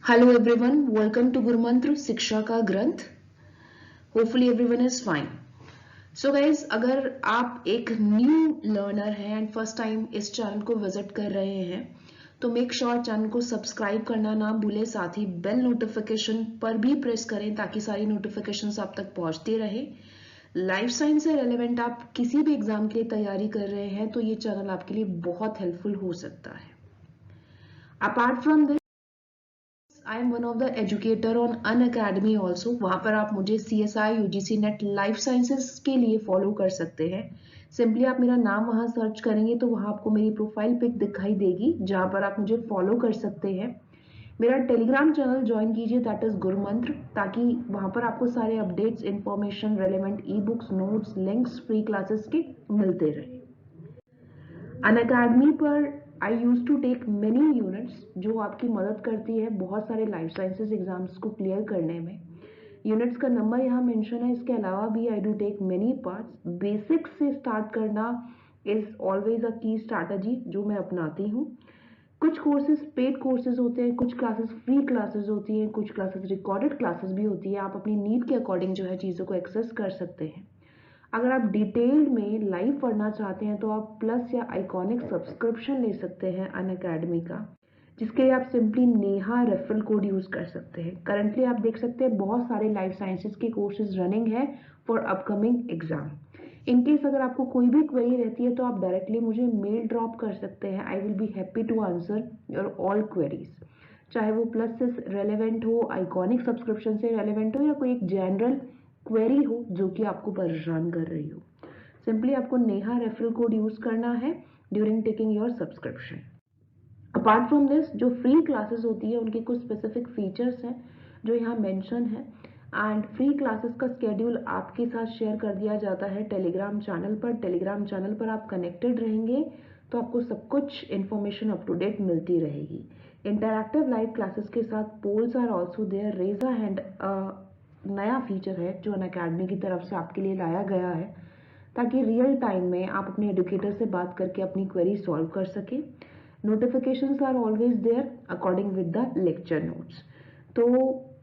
Hello everyone, welcome to गुरु मंत्र शिक्षा का ग्रंथ. Hopefully everyone is fine. So guys, अगर आप एक न्यू लर्नर हैं एंड फर्स्ट टाइम इस चैनल को विजिट कर रहे हैं तो मेक श्योर चैनल को सब्सक्राइब करना ना भूलें, साथ ही बेल नोटिफिकेशन पर भी प्रेस करें ताकि सारी नोटिफिकेशंस आप तक पहुंचती रहे. लाइफ साइंस से रेलेवेंट आप किसी भी एग्जाम के लिए तैयारी कर रहे हैं तो ये चैनल आपके लिए बहुत हेल्पफुल हो सकता है. Apart from this I am one of the educator on Unacademy also. वहाँ पर आप मुझे CSI UGC net life sciences के लिए फॉलो कर सकते हैं. सिंपली आप मेरा नाम वहाँ सर्च करेंगे तो वहाँ आपको मेरी प्रोफाइल पिक दिखाई देगी जहाँ पर आप मुझे फॉलो कर सकते हैं. मेरा टेलीग्राम चैनल ज्वाइन कीजिए, दैट इज गुरु मंत्र, ताकि वहाँ पर आपको सारे updates, information, relevant e books, notes, links free classes के मिलते रहे. अनअकैडमी पर I use to take many units जो आपकी मदद करती है बहुत सारे लाइफ साइंसेस एग्जाम्स को क्लियर करने में. यूनिट्स का नंबर यहाँ मेंशन है. इसके अलावा भी I do take many parts. Basics से स्टार्ट करना is always a key strategy जो मैं अपनाती हूँ. कुछ कोर्सेज पेड कोर्सेज होते हैं, कुछ क्लासेस फ्री क्लासेस होती हैं, कुछ क्लासेस रिकॉर्डेड क्लासेस भी होती है. आप अपनी नीड के अकॉर्डिंग जो है चीज़ों को एक्सेस कर सकते हैं. अगर आप डिटेल्ड में लाइव पढ़ना चाहते हैं तो आप प्लस या आइकॉनिक सब्सक्रिप्शन ले सकते हैं अनअकैडमी का, जिसके लिए आप simply Neha referral code use कर सकते हैं. करंटली आप देख सकते हैं बहुत सारे लाइफ साइंसेस के कोर्सेज रनिंग है फॉर अपकमिंग एग्जाम. इनकेस अगर आपको कोई भी क्वेरी रहती है तो आप डायरेक्टली मुझे मेल ड्रॉप कर सकते हैं. I will be happy to answer your all queries, चाहे वो प्लस से रेलेवेंट हो, आइकॉनिक सब्सक्रिप्शन से रेलेवेंट हो, या कोई एक जनरल क्वेरी हो जो कि आपको परेशान कर रही हो. सिंपली आपको नेहा रेफरल कोड यूज करना है during taking your subscription. Apart from this जो फ्री क्लासेस होती है उनके कुछ स्पेसिफिक फीचर्स हैं जो यहाँ मेंशन है, एंड फ्री क्लासेस का स्केड्यूल आपके साथ शेयर कर दिया जाता है टेलीग्राम चैनल पर. टेलीग्राम चैनल पर आप कनेक्टेड रहेंगे तो आपको सब कुछ इन्फॉर्मेशन अप टू डेट मिलती रहेगी. इंटरैक्टिव लाइव क्लासेस के साथ polls are also there. Raise a hand नया फीचर है जो अनअकैडमी की तरफ से आपके लिए लाया गया है ताकि रियल टाइम में आप अपने एडुकेटर से बात करके अपनी क्वेरी सॉल्व कर सकें. Notifications are always there according with the lecture notes. तो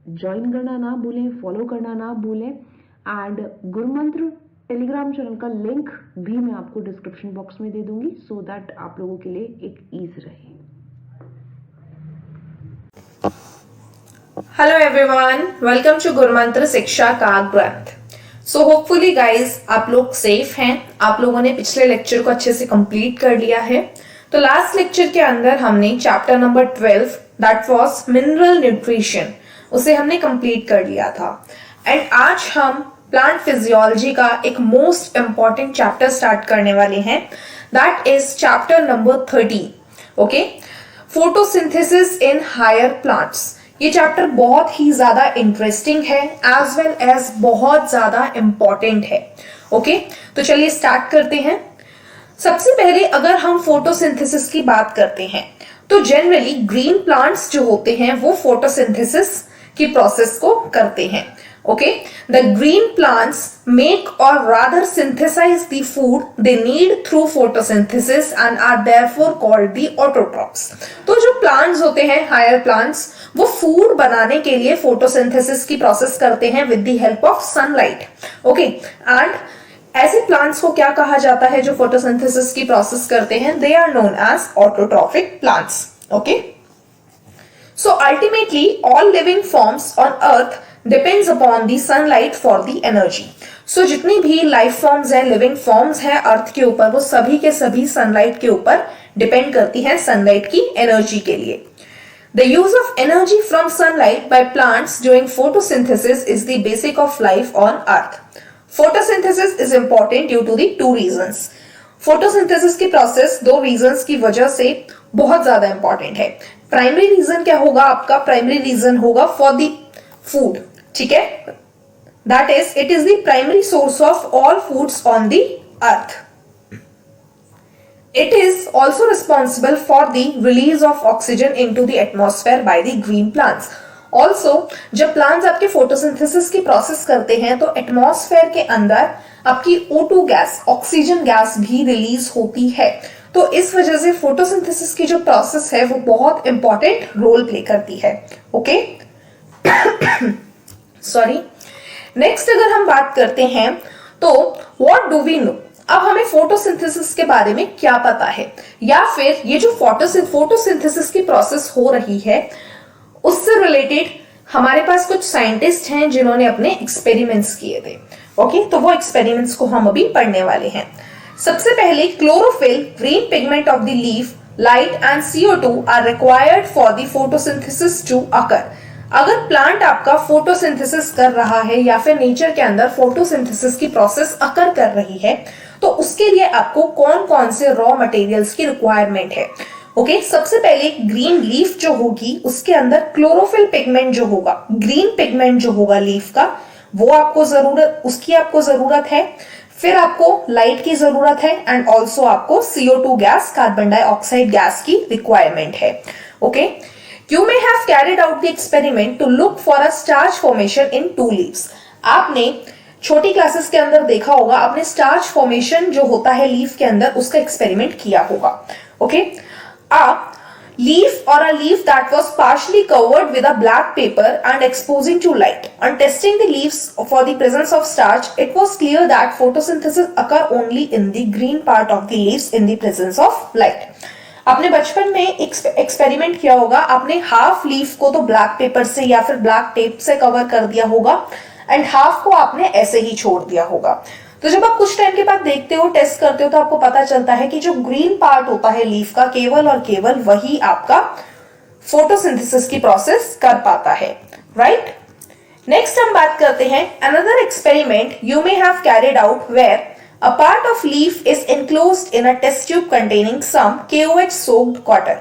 ज्वाइन करना ना भूलें, फॉलो करना ना भूलें. एंड गुरुमंत्र टेलीग्राम चैनल का लिंक भी मैं आपको डिस्क्रिप्शन बॉक्स में दे दूंगी सो दैट आप लोगों के लिए एक ईज रहे. हेलो एवरीवन, वेलकम टू गुरु मंत्र शिक्षा का ग्रंथ. सो होपफुली गाइज आप लोग सेफ हैं. आप लोगों ने पिछले लेक्चर को अच्छे से कंप्लीट कर लिया है. तो लास्ट लेक्चर के अंदर हमने chapter number 12 that was mineral nutrition उसे हमने कंप्लीट कर लिया था. एंड आज हम प्लांट फिजियोलॉजी का एक मोस्ट इंपॉर्टेंट चैप्टर स्टार्ट करने वाले हैं, that is chapter number 13. Okay, photosynthesis in higher plants. ये चैप्टर बहुत ही ज्यादा इंटरेस्टिंग है एज वेल एज बहुत ज्यादा इंपॉर्टेंट है. ओके, तो चलिए स्टार्ट करते हैं. सबसे पहले अगर हम फोटोसिंथेसिस की बात करते हैं तो जनरली ग्रीन प्लांट्स जो होते हैं वो फोटोसिंथेसिस की प्रोसेस को करते हैं. Okay, the green plants make or rather synthesize the food they need through photosynthesis and are therefore called the autotrophs. तो जो plants होते हैं higher plants वो food बनाने के लिए photosynthesis की process करते हैं with the help of sunlight. Okay, and ऐसे plants को क्या कहा जाता है जो photosynthesis की process करते हैं? They are known as autotrophic plants. Okay, so ultimately all living forms on earth depends upon the sunlight for the energy. So जितनी भी लाइफ फॉर्म्स हैं, लिविंग फॉर्म्स हैं अर्थ के ऊपर, वो सभी के सभी सनलाइट के ऊपर डिपेंड करती हैं सनलाइट की एनर्जी के लिए. The use of energy from sunlight by plants during photosynthesis is the basic of life on earth. Photosynthesis is important due to the two reasons. Photosynthesis की प्रोसेस दो reasons की वजह से बहुत ज्यादा इंपॉर्टेंट है. प्राइमरी रीजन क्या होगा आपका? प्राइमरी रीजन होगा फॉर द फूड. ठीक है, that is it is the primary source of all foods on the earth. It is also responsible for the release of oxygen into the atmosphere by the green plants. Also जब plants आपके photosynthesis की process करते हैं तो atmosphere के अंदर आपकी O2 gas, oxygen gas भी रिलीज होती है. तो इस वजह से फोटोसिंथेसिस की जो प्रोसेस है वो बहुत इंपॉर्टेंट रोल प्ले करती है। Okay, sorry. नेक्स्ट अगर हम बात करते हैं तो व्हाट डू वी नो, अब हमें फोटोसिंथेसिस के बारे में क्या पता है, या फिर ये जो फोटोसिंथेसिस की प्रोसेस हो रही है उससे रिलेटेड हमारे पास कुछ साइंटिस्ट हैं जिन्होंने अपने एक्सपेरिमेंट्स किए थे। ओके, तो वो एक्सपेरिमेंट्स को हम अभी पढ़ने वाले हैं। सबसे पहले chlorophyll, green pigment of the leaf, light and CO2 are required for the photosynthesis to occur. अगर प्लांट आपका फोटोसिंथेसिस कर रहा है या फिर नेचर के अंदर फोटोसिंथेसिस की प्रोसेस अकर कर रही है, तो उसके लिए आपको कौन कौन से रॉ मटेरियल्स की रिक्वायरमेंट है। ओके, सबसे पहले ग्रीन लीफ जो होगी उसके अंदर क्लोरोफिल पिगमेंट जो होगा, ग्रीन पिगमेंट जो होगा लीफ का, वो उसकी आपको जरूरत है। फिर आपको लाइट की जरूरत है एंड ऑल्सो आपको CO2 gas, carbon dioxide gas की रिक्वायरमेंट है। Okay, You may have carried out the experiment to look for a starch formation in two leaves. आपने छोटी क्लासेस के अंदर देखा होगा, आपने स्टार्च फॉर्मेशन जो होता है लीफ के अंदर उसका एक्सपेरिमेंट किया होगा। Okay, leaf or a leaf that was partially covered with a black paper and exposing to light. On testing the leaves for the presence of starch, it was clear that photosynthesis occur only in the green part of the leaves in the presence of light. आपने बचपन में experiment किया होगा, आपने half leaf को तो black pepper से या फिर ब्लैक टेप से कवर कर दिया होगा एंड हाफ को आपने ऐसे ही छोड़ दिया होगा। तो जब आप कुछ टाइम के बाद देखते हो, टेस्ट करते हो, तो आपको पता चलता है कि जो ग्रीन पार्ट होता है लीफ का, केवल और केवल वही आपका फोटोसिंथेसिस की प्रोसेस कर पाता है। राइट, नेक्स्ट हम बात करते हैं another experiment you may have carried out where a part of leaf is enclosed in a test tube containing some KOH soaked cotton.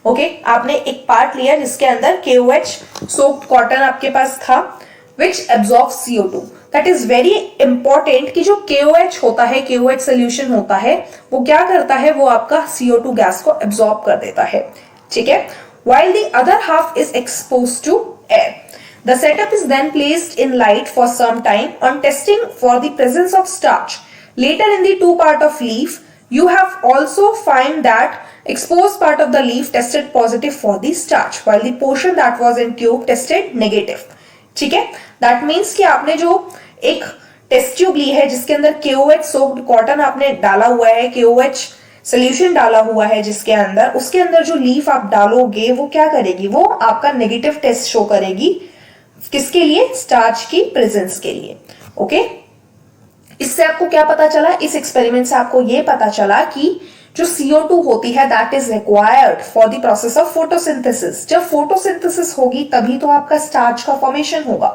Okay, आपने एक पार्ट लिया जिसके अंदर KOH soaked cotton आपके पास था which absorbs CO2. That is very important कि जो KOH होता है, KOH solution होता है, वो क्या करता है, वो आपका CO2 गैस को absorb कर देता है। ठीक है, while the other half is exposed to air. The setup is then placed in light for some time on testing for the presence of starch. Later in the two part of leaf, you have also find that exposed part of the leaf tested positive for the starch, while the portion that was in tube tested negative. ठीक है, that means कि आपने जो एक test tube ली है जिसके अंदर KOH soaked cotton आपने डाला हुआ है, KOH सोल्यूशन डाला हुआ है जिसके अंदर, उसके अंदर जो लीफ आप डालोगे वो क्या करेगी, वो आपका नेगेटिव टेस्ट शो करेगी। किसके लिए? स्टार्च की प्रेजेंस के लिए। ओके, इससे आपको क्या पता चला, इस एक्सपेरिमेंट से आपको ये पता चला कि जो CO2 होती है that is required for the process of photosynthesis. जब फोटोसिंथेसिस होगी तभी तो आपका स्टार्च का फॉर्मेशन होगा।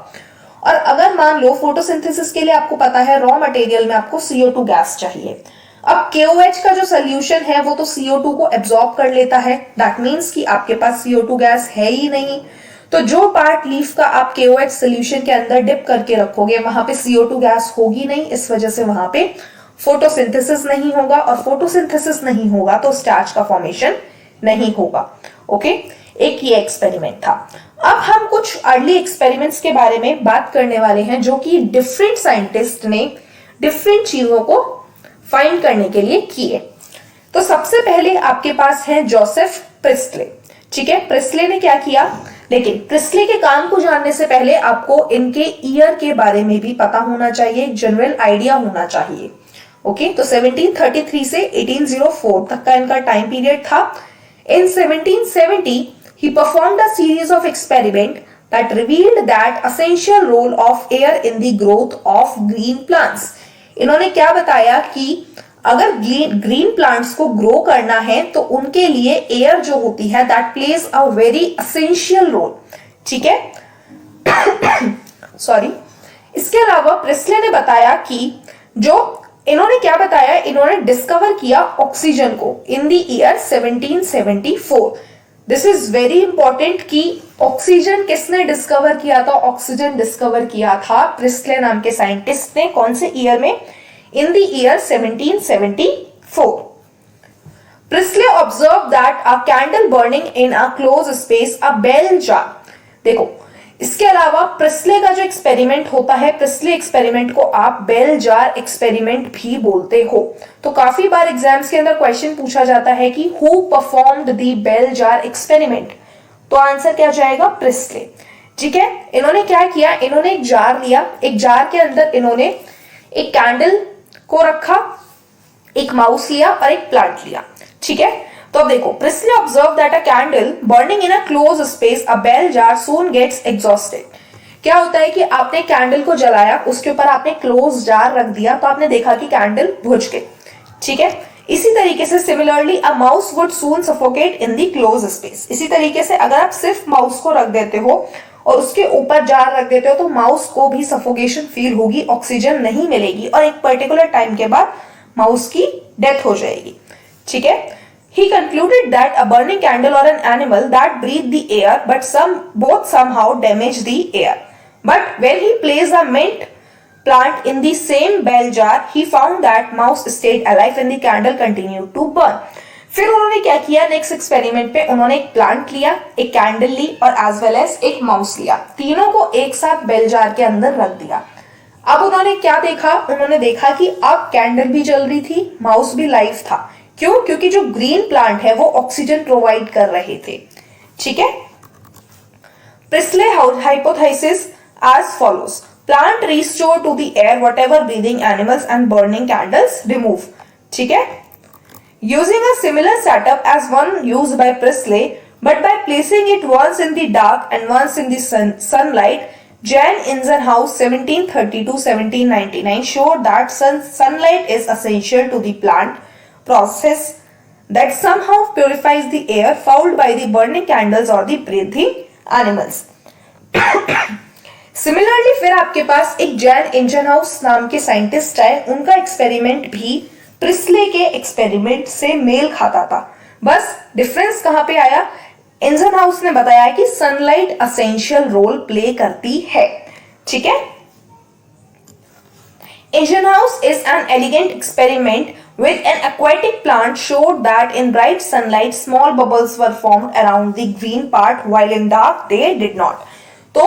और अगर मान लो फोटोसिंथेसिस के लिए आपको पता है रॉ मटेरियल में आपको CO2 गैस चाहिए, अब KOH का जो सोल्यूशन है वो तो CO2 को एब्जॉर्ब कर लेता है, दैट मीन्स कि आपके पास CO2 गैस है ही नहीं। तो जो पार्ट लीफ का आप KOH सोल्यूशन के अंदर डिप करके रखोगे वहां पे CO2 गैस होगी नहीं, इस वजह से वहां पे फोटोसिंथेसिस नहीं होगा, और फोटोसिंथेसिस नहीं होगा तो स्टार्च का फॉर्मेशन नहीं होगा। ओके, एक ये एक्सपेरिमेंट था। अब हम कुछ अर्ली एक्सपेरिमेंट्स के बारे में बात करने वाले हैं जो कि डिफरेंट साइंटिस्ट ने डिफरेंट चीजों को फाइंड करने के लिए किए। तो सबसे पहले आपके पास है जोसेफ प्रिस्टले। ठीक है, प्रिस्टले ने क्या किया, लेकिन प्रिस्टले के काम को जानने से पहले आपको इनके ईयर के बारे में भी पता होना चाहिए, एक जनरल आइडिया होना चाहिए। ओके, तो 1733 से 1804 तक का इनका टाइम पीरियड था। इन 1770 he performed a series of experiments that revealed that essential role of air in the growth of green plants. इन्होंने क्या बताया कि अगर ग्रीन प्लांट्स को ग्रो करना है तो उनके लिए एयर जो होती है that plays a very essential role. ठीक है, सॉरी। इसके अलावा प्रिस्टले ने बताया कि जो इन्होंने क्या बताया, इन्होंने डिस्कवर किया ऑक्सीजन को in the year 1774। This is very important कि ऑक्सीजन किसने डिस्कवर किया था, ऑक्सीजन डिस्कवर किया था प्रिस्टले नाम के साइंटिस्ट ने। कौन से ईयर में? In the year 1774. Priestley observed that a candle burning in a closed space, a bell jar. देखो, इसके अलावा प्रिस्ले का जो एक्सपेरिमेंट होता है, प्रिस्ले एक्सपेरिमेंट को आप बेल जार एक्सपेरिमेंट भी बोलते हो। तो काफी बार एग्जाम्स के अंदर क्वेश्चन पूछा जाता है कि who performed the bell jar experiment, तो आंसर क्या जाएगा, प्रिस्ले। ठीक है, इन्होंने क्या किया, इन्होंने एक जार लिया, एक जार के अंदर इन्होंने एक कैंडल को रखा, एक माउस लिया और एक प्लांट लिया। ठीक है, तो अब देखो, Priestley observe that a candle burning in a close space a bell jar soon gets exhausted. क्या होता है कि आपने कैंडल को जलाया, उसके ऊपर आपने क्लोज जार रख दिया, तो आपने देखा कि कैंडल बुझ गई। ठीक है, इसी तरीके से similarly a mouse would soon suffocate in the close space. इसी तरीके से अगर आप सिर्फ माउस को रख देते हो और उसके ऊपर जार रख देते हो तो माउस को भी सफोकेशन फील होगी, ऑक्सीजन नहीं मिलेगी और एक पर्टिकुलर टाइम के बाद माउस की डेथ हो जाएगी। ठीक है, he concluded that a burning candle or an animal that breathed the air but both somehow damaged the air. But when he placed a mint plant in the same bell jar, he found that mouse stayed alive and the candle continued to burn. फिर उन्होंने क्या किया, next experiment पे उन्होंने एक plant लिया, एक candle ली और एज वेल एज एक माउस लिया, तीनों को एक साथ बेल जार के अंदर रख दिया। अब उन्होंने क्या देखा, उन्होंने देखा कि अब कैंडल भी जल रही थी, माउस भी लाइव था। क्यों? क्योंकि जो ग्रीन प्लांट है वो ऑक्सीजन प्रोवाइड कर रहे थे। ठीक है, Priestley hypothesis as follows, plant restore to the air whatever breathing animals and burning candles remove. ठीक है, using a similar setup as one used by Priestley but by placing it once in the dark and once in the sunlight, Jan Ingenhousz 1730 to 1799 showed that sunlight is essential to the plant process that somehow purifies the air fouled by the burning candles or the breathing animals. Similarly, फिर आपके पास एक जैन इंजनहाउस नाम के scientist है, उनका experiment भी Presley के experiment से मेल खाता था। बस डिफरेंस कहां पे आया, इंजनहाउस ने बताया कि सनलाइट असेंशियल रोल प्ले करती है। ठीक है, Ingenhousz is an elegant experiment with an aquatic plant showed that in bright sunlight small bubbles were formed around the green part while in dark they did not. तो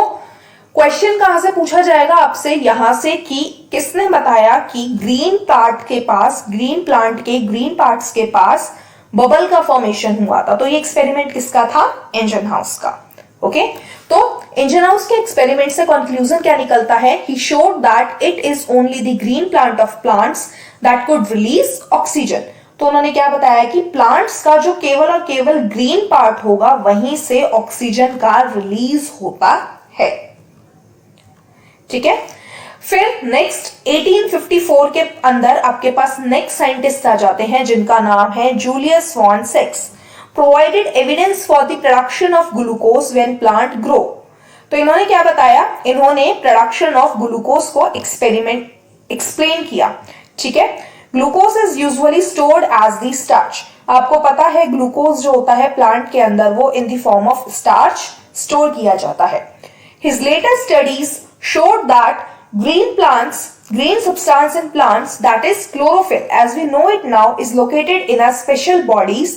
question कहां से पूछा जाएगा आपसे, यहां से कि किसने बताया कि ग्रीन पार्ट के पास, ग्रीन प्लांट के ग्रीन पार्ट्स के पास बबल का फॉर्मेशन हुआ था। तो ये एक्सपेरिमेंट किसका था, इंजनहाउस का। ओके, तो इंजनहाउस के एक्सपेरिमेंट से कंक्लूजन क्या निकलता है, he showed that it is only the green plant of plants that could release oxygen. तो उन्होंने क्या बताया कि प्लांट्स का जो केवल और केवल ग्रीन पार्ट होगा वहीं से ऑक्सीजन का रिलीज होता है। ठीक है, फिर नेक्स्ट 1854 के अंदर आपके पास नेक्स्ट साइंटिस्ट आ जाते हैं जिनका नाम है जूलियस वॉन सेक्स, provided evidence for the production of glucose when plant grow. तो इन्होंने क्या बताया, इन्होंने प्रोडक्शन ऑफ ग्लूकोज को एक्सप्लेन किया। ठीक है, glucose is usually stored as the starch. आपको पता है ग्लूकोज जो होता है प्लांट के अंदर वो in the form of starch store किया जाता है। His latest studies showed that green substance in plants, that is chlorophyll as we know it now, is located in a special bodies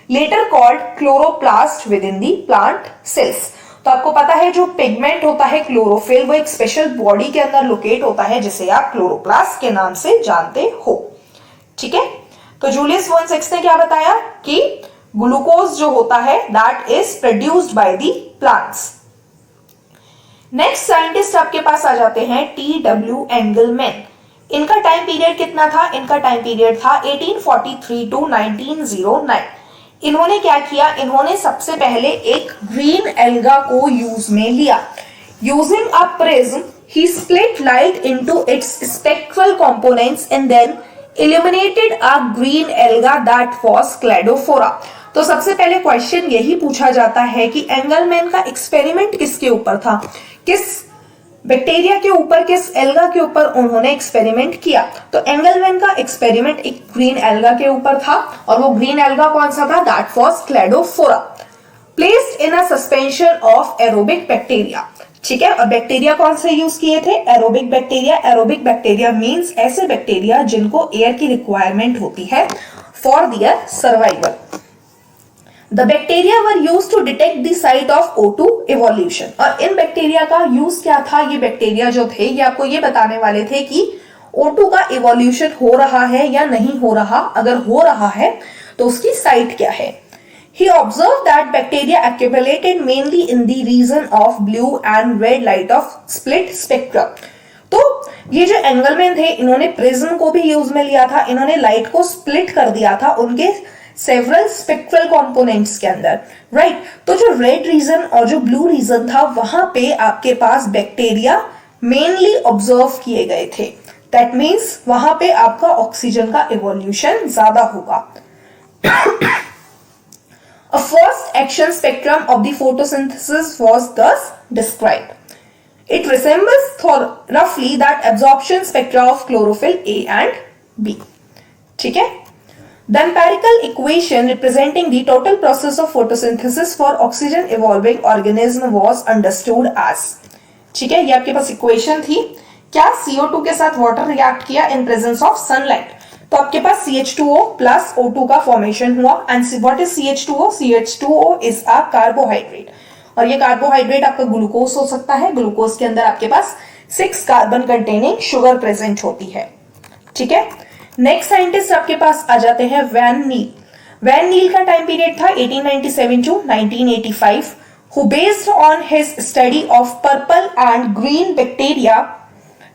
later called chloroplast within the plant cells. तो आपको पता है जो pigment होता है chlorophyll वो एक special body के अंदर लोकेट होता है जिसे आप क्लोरोप्लास्ट के नाम से जानते हो। ठीक है, तो जूलियस वॉन सेक्स ने क्या बताया कि ग्लूकोज जो होता है that is produced by the plants. Next scientist आपके पास आ जाते हैं टी.डब्ल्यू. एंगलमैन। इनका टाइम पीरियड कितना था, इनका टाइम पीरियड था 1843 टू 1909। इन्होंने क्या किया, इन्होंने सबसे पहले एक ग्रीन एल्गा को यूज में लिया। Using a prism he split light into its spectral components and then illuminated a green alga that was cladophora। तो सबसे पहले क्वेश्चन यही पूछा जाता है कि एंगलमैन का एक्सपेरिमेंट किसके ऊपर था, किस बैक्टीरिया के ऊपर, किस एल्गा के ऊपर उन्होंने एक्सपेरिमेंट किया। तो एंगलमैन का एक्सपेरिमेंट एक ग्रीन एल्गा के ऊपर था और वो ग्रीन एल्गा कौन सा था, that was Cladophora, placed in a suspension of aerobic bacteria. ठीक है, और बैक्टीरिया कौन से यूज किए थे, aerobic bacteria. Aerobic bacteria means ऐसे बैक्टीरिया जिनको एयर की रिक्वायरमेंट होती है for their survival. The bacteria were used to detect the site of O2 evolution. और इन बैक्टीरिया का यूज क्या था? ये बैक्टीरिया जो थे ये आपको ये बताने वाले थे कि O2 का इवोल्यूशन हो रहा है या नहीं हो रहा, अगर हो रहा है तो उसकी साइट क्या है। He observed that bacteria accumulated mainly in the region of blue and red light of split spectrum। तो ये जो एंगलमैन थे इन्होंने प्रिज्म को भी यूज में लिया था, इन्होंने लाइट को स्प्लिट कर दिया था उनके सेवरल स्पेक्ट्रल कंपोनेंट्स के अंदर, राइट। तो जो रेड रीजन और जो ब्लू रीजन था वहां पे आपके पास बैक्टीरिया मेनली ऑब्जर्व किए गए थे। दैट मीन्स वहां पे आपका ऑक्सीजन का इवोल्यूशन ज्यादा होगा। A first action spectrum of the photosynthesis was thus described. It resembles roughly that absorption spectra of chlorophyll A and B. ठीक है? The empirical equation representing the total process of photosynthesis for oxygen evolving organism was understood as, ठीक है, ये आपके पास equation थी। क्या? CO2 के साथ वाटर रिएक्ट किया इन प्रेजेंस ऑफ सनलाइट, तो आपके पास CH2O प्लस O2 का फॉर्मेशन हुआ। And what is CH2O? CH2O is a carbohydrate, और ये कार्बोहाइड्रेट आपका ग्लूकोज हो सकता है। ग्लूकोज के अंदर आपके पास 6 कार्बन कंटेनिंग शुगर प्रेजेंट होती है, ठीक है। नेक्स्ट साइंटिस्ट आपके पास आ जाते हैं वैन नील। वैन नील का टाइम पीरियड था 1897 to 1985, who based on his study of purple and green bacteria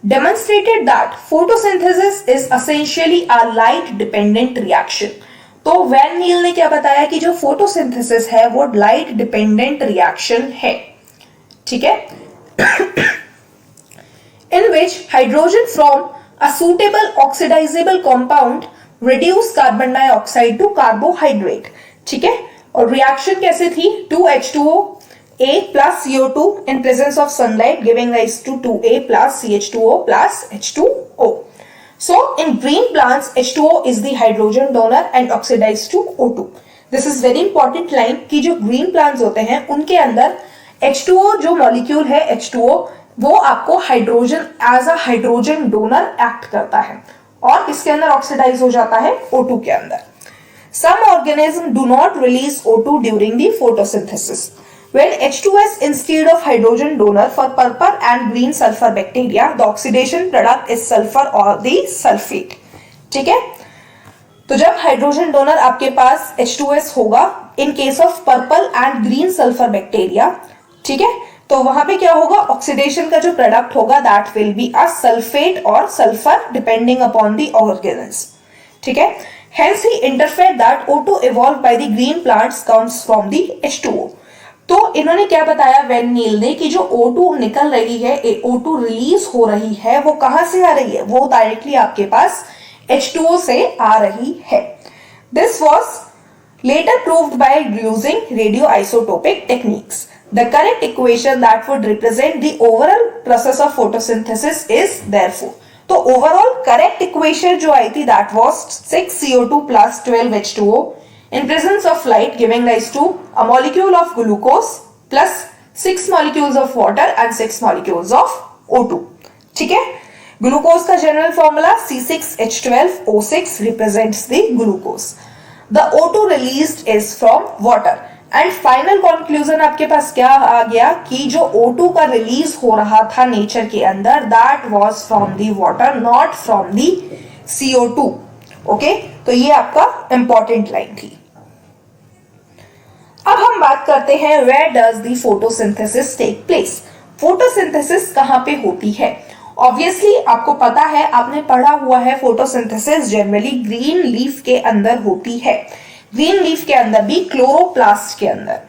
demonstrated that photosynthesis is essentially a light dependent reaction। तो वैन नील ने क्या बताया कि जो फोटोसिंथेसिस है वो लाइट डिपेंडेंट रिएक्शन है, ठीक है। in which hydrogen from a suitable oxidizable compound reduce carbon dioxide to carbohydrate, ठीक है। और रिएक्शन कैसे थी? 2H2O A plus CO2 in presence of sunlight giving rise to 2A plus CH2O plus H2O. So in green plants H2O is the hydrogen donor and oxidized to O2. This is very important line कि जो green plants होते हैं उनके अंदर H2O जो molecule है H2O वो आपको hydrogen as a hydrogen donor act करता है और किसके अंदर ऑक्सीडाइज हो जाता है? O2 के अंदर। Some organisms do not release O2 during the photosynthesis. When H2S instead of hydrogen donor for purple and green sulfur bacteria, the oxidation product is sulfur or the sulfate, ठीक है। तो जब hydrogen donor आपके पास H2S होगा in case of purple and green sulphur bacteria, ठीक है, तो वहां पे क्या होगा? ऑक्सीडेशन का जो प्रोडक्ट होगा that will be a sulphate और sulphur depending upon the organism, ठीक है। Hence he interfered that O2 evolved by the green plants comes from the H2O। तो इन्होंने क्या बताया वैन नील ने कि जो O2 निकल रही है, O2 रिलीज हो रही है, वो कहां से आ रही है? वो डायरेक्टली आपके पास H2O से आ रही है। This was later proved by using radio isotopic techniques. The correct equation that would represent the overall process of photosynthesis is therefore. तो ओवरऑल करेक्ट इक्वेशन जो आई थी that was 6 CO2 plus 12 H2O in presence of light giving rise to a molecule of glucose plus 6 molecules of water and 6 molecules of O2, ठीक है। Glucose का general formula C6H12O6 represents the glucose. The O2 released is from water and final conclusion आपके पास क्या आ गया कि जो O2 का release हो रहा था नेचर के अंदर that was from the water not from the CO2, okay. तो ये आपका इंपॉर्टेंट लाइन थी। अब हम बात करते हैं where does the photosynthesis take place? Photosynthesis कहां पे होती है? ऑब्वियसली आपको पता है, आपने पढ़ा हुआ है, फोटोसिंथेसिस जनरली ग्रीन लीफ के अंदर होती है। ग्रीन लीफ के अंदर भी क्लोरोप्लास्ट के अंदर,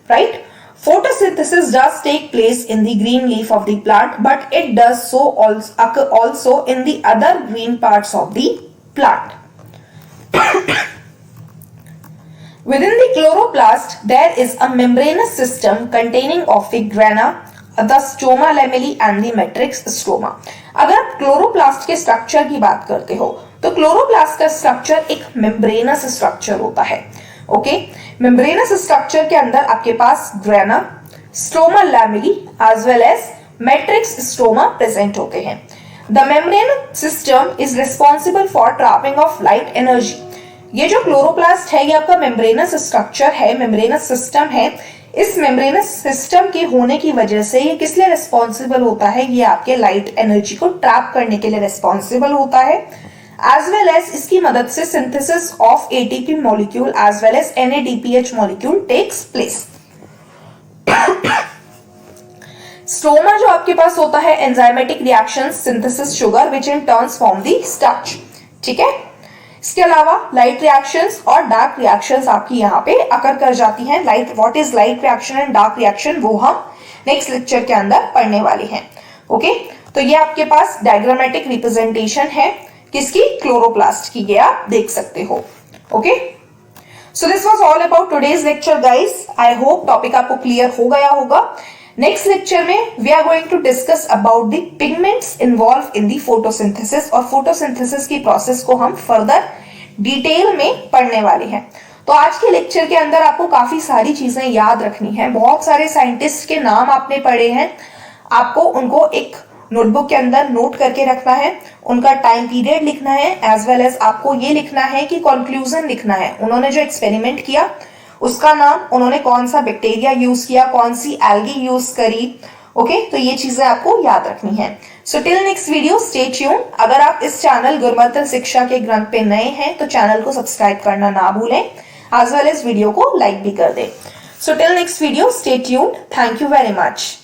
right. Photosynthesis does take place in the green leaf of the plant, but it does so also in the other green parts of the plant. Within the chloroplast, there is a membranous system containing of the grana, the stoma lamellae and the matrix stroma. अगर chloroplast के structure की बात करते हो तो chloroplast का structure एक membranous structure होता है, ओके। मेम्ब्रेनस स्ट्रक्चर के अंदर आपके पास grana, stroma lamellae as well as matrix stroma present होते हैं। The membrane system is responsible for trapping of light energy. ये जो क्लोरोप्लास्ट है ये आपका मेम्ब्रेनस स्ट्रक्चर है, मेम्ब्रेनस सिस्टम है। इस मेम्ब्रेनस सिस्टम के होने की वजह से ये किस लिए रिस्पॉन्सिबल होता है, ये आपके लाइट एनर्जी को ट्रैप करने के लिए रिस्पॉन्सिबल होता है, एज वेल एज इसकी मदद से synthesis of ATP molecule as well as NADPH molecule takes place. Stroma जो आपके पास होता है enzymatic reaction synthesis sugar which in turns form the starch, ठीक है। इसके अलावा लाइट रिएक्शंस और डार्क रिएक्शंस आपकी यहाँ पे अकर कर जाती हैं। Light, what is light reaction and dark reaction, वो हम नेक्स्ट लेक्चर के अंदर पढ़ने वाले हैं। ओके, तो ये आपके पास डायग्रामेटिक रिप्रेजेंटेशन है किसकी, क्लोरोप्लास्ट की, ये आप देख सकते हो। Okay, so this was all about today's lecture guys. I hope topic आपको क्लियर हो गया होगा। नेक्स्ट लेक्चर में we are going to discuss about the pigments involve in the photosynthesis, और फोटोसिंथेसिस की प्रोसेस को हम फर्दर डिटेल में पढ़ने वाले हैं। तो आज के लेक्चर के अंदर आपको काफी सारी चीजें याद रखनी है। बहुत सारे साइंटिस्ट के नाम आपने पढ़े हैं, आपको उनको एक नोटबुक के अंदर नोट करके रखना है, उनका टाइम पीरियड लिखना है, एज वेल एज आपको ये लिखना है कि कंक्लूजन लिखना है, उन्होंने जो एक्सपेरिमेंट किया उसका नाम, उन्होंने कौन सा बैक्टीरिया यूज किया, कौन सी एल्गी यूज करी। ओके, तो ये चीजें आपको याद रखनी है। So till next video stay tune. अगर आप इस चैनल गुरुमंत्र शिक्षा के ग्रंथ पे नए हैं तो चैनल को सब्सक्राइब करना ना भूलें, एज वेल एज वीडियो को लाइक भी कर दें। So till next video stay tune. Thank you very much.